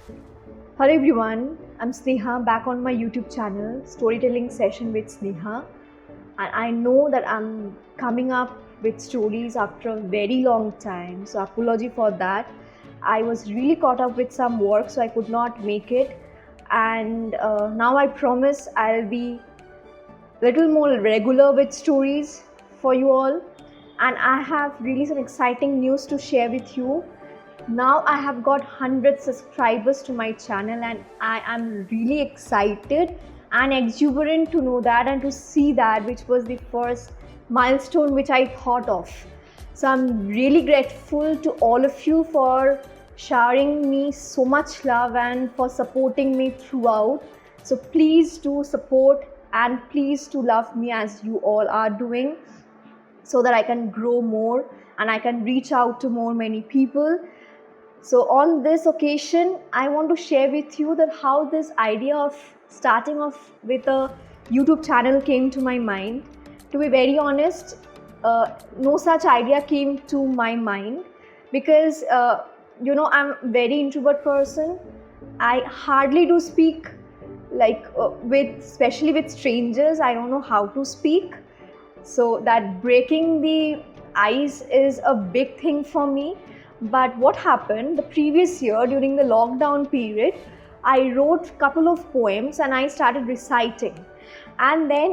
Hello everyone, I'm Sneha back on my YouTube channel, Storytelling Session with Sneha. And I know that I'm coming up with stories after a very long time, so apology for that. I was really caught up with some work, so I could not make it. And now I promise I'll be little more regular with stories for you all. And I have really some exciting news to share with you. Now I have got 100 subscribers to my channel, and I am really excited and exuberant to know that and to see that, which was the first milestone which I thought of. So I'm really grateful to all of you for showering me so much love and for supporting me throughout. So please do support and please do love me as you all are doing, so that I can grow more and I can reach out to many people. So on this occasion, I want to share with you that how this idea of starting off with a YouTube channel came to my mind. To be very honest, no such idea came to my mind because I'm a very introvert person. I hardly do speak with especially with strangers. I don't know how to speak, so that breaking the ice is a big thing for me. But what happened the previous year during the lockdown period, I wrote a couple of poems and I started reciting. And then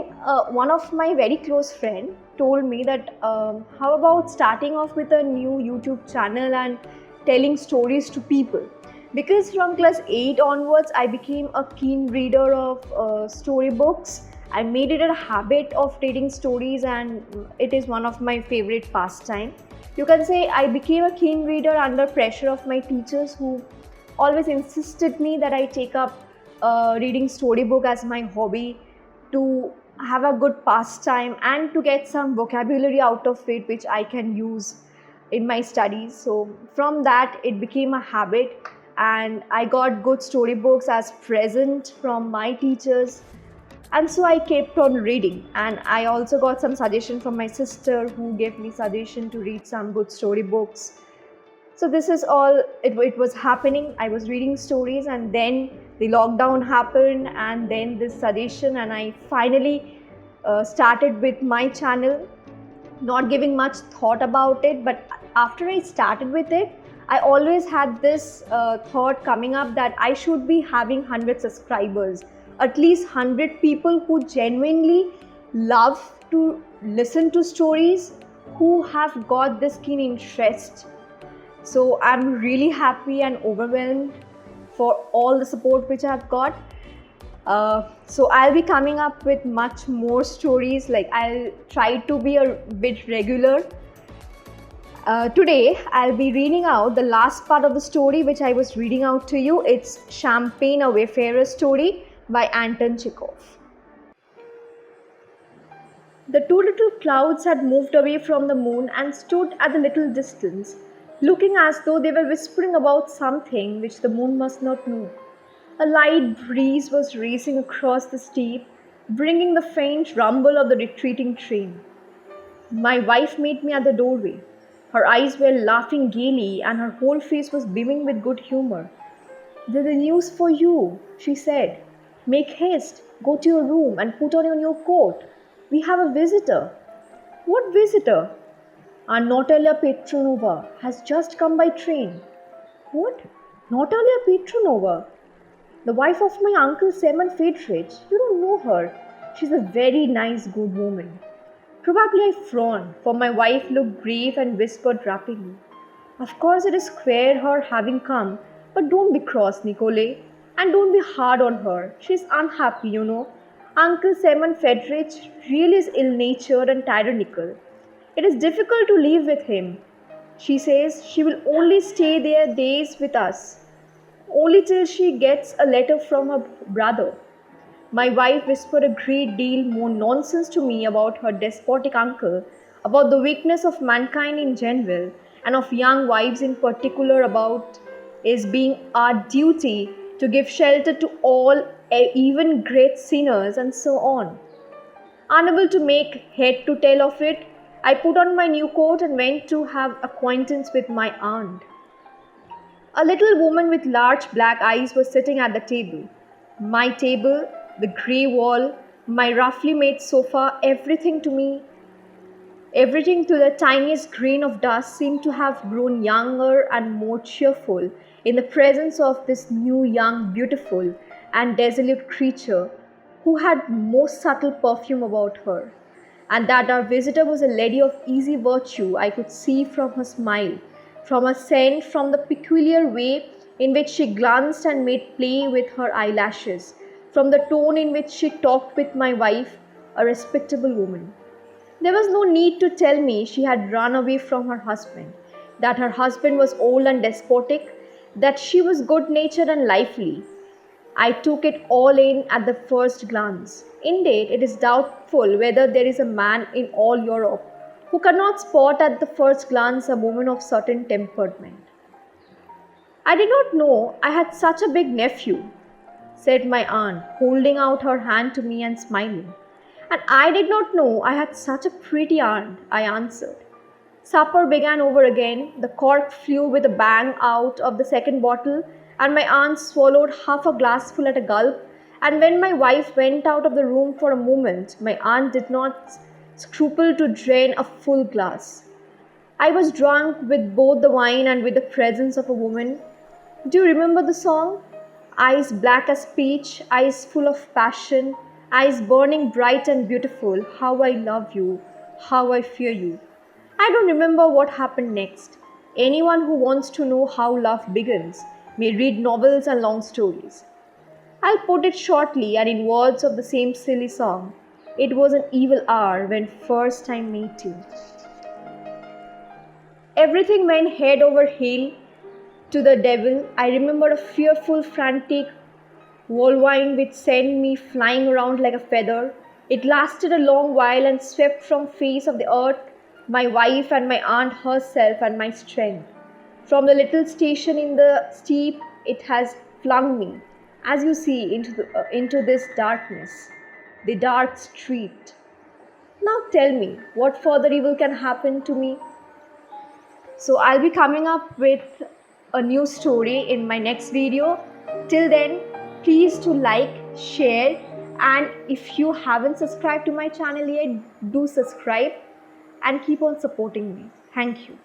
one of my very close friend told me that how about starting off with a new YouTube channel and telling stories to people, because from class 8 onwards I became a keen reader of storybooks. I made it a habit of reading stories, and it is one of my favorite pastime. You can say I became a keen reader under pressure of my teachers, who always insisted me that I take up reading storybook as my hobby, to have a good pastime and to get some vocabulary out of it which I can use in my studies. So from that it became a habit, and I got good storybooks as present from my teachers, and so I kept on reading. And I also got some suggestion from my sister, who gave me suggestion to read some good storybooks. So this is all it was happening. I was reading stories, and then the lockdown happened, and then this suggestion, and I finally started with my channel, not giving much thought about it. But after I started with it, I always had this thought coming up that I should be having 100 subscribers, at least 100 people who genuinely love to listen to stories, who have got this keen interest. So I'm really happy and overwhelmed for all the support which I've got. So I'll be coming up with much more stories. Like, I'll try to be a bit regular. Today I'll be reading out the last part of the story which I was reading out to you. It's Champagne, a Wayfarer's Story by Anton, Chekov. The two little clouds had moved away from the moon and stood at a little distance, looking as though they were whispering about something which the moon must not know. A light breeze was racing across the steep, bringing the faint rumble of the retreating train. My wife met me at the doorway. Her eyes were laughing gaily, and her whole face was beaming with good humor. "There's a news for you," she said. "Make haste, go to your room and put on your new coat. We have a visitor." "What visitor?" "Our Natalia Petronova has just come by train." "What? Natalia Petronova?" "The wife of my uncle Seman Fedrich. You don't know her. She's a very nice, good woman." Probably I frowned, for my wife looked grave and whispered rapidly, "Of course it is queer her having come, but don't be cross, Nicole, and don't be hard on her. She's unhappy, you know. Uncle Seman Fedrich really is ill-natured and tyrannical. It is difficult to live with him. She says she will only stay there days with us, only till she gets a letter from her brother." My wife whispered a great deal more nonsense to me about her despotic uncle, about the weakness of mankind in general, and of young wives in particular, about its being our duty to give shelter to all, even great sinners, and so on. Unable to make head to tail of it, I put on my new coat and went to have acquaintance with my aunt. A little woman with large black eyes was sitting at the table. My table, the grey wall, my roughly made sofa, everything to the tiniest grain of dust seemed to have grown younger and more cheerful in the presence of this new, young, beautiful, and desolate creature who had most subtle perfume about her. And that our visitor was a lady of easy virtue, I could see from her smile, from her scent, from the peculiar way in which she glanced and made play with her eyelashes, from the tone in which she talked with my wife, a respectable woman. There was no need to tell me she had run away from her husband, that her husband was old and despotic, that she was good natured and lively. I took it all in at the first glance. Indeed, it is doubtful whether there is a man in all Europe who cannot spot at the first glance a woman of certain temperament. I did not know I had such a big nephew, said my aunt, holding out her hand to me and smiling. And I did not know I had such a pretty aunt, I answered. Supper began over again. The cork flew with a bang out of the second bottle, and my aunt swallowed half a glassful at a gulp. And when my wife went out of the room for a moment, my aunt did not scruple to drain a full glass. I was drunk with both the wine and with the presence of a woman. Do you remember the song? Eyes black as peach, eyes full of passion, eyes burning bright and beautiful, how I love you, how I fear you. I don't remember what happened next. Anyone who wants to know how love begins may read novels and long stories. I'll put it shortly and in words of the same silly song. It was an evil hour when first I met you. Everything went head over heel to the devil. I remember a fearful, frantic whirlwind which sent me flying around like a feather. It lasted a long while and swept from face of the earth my wife and my aunt herself and my strength. From the little station in the steep, it has flung me, as you see, into this darkness, the dark street. Now tell me, what further evil can happen to me? So I'll be coming up with a new story in my next video. Till then, please to like, share, and if you haven't subscribed to my channel yet, do subscribe and keep on supporting me. Thank you.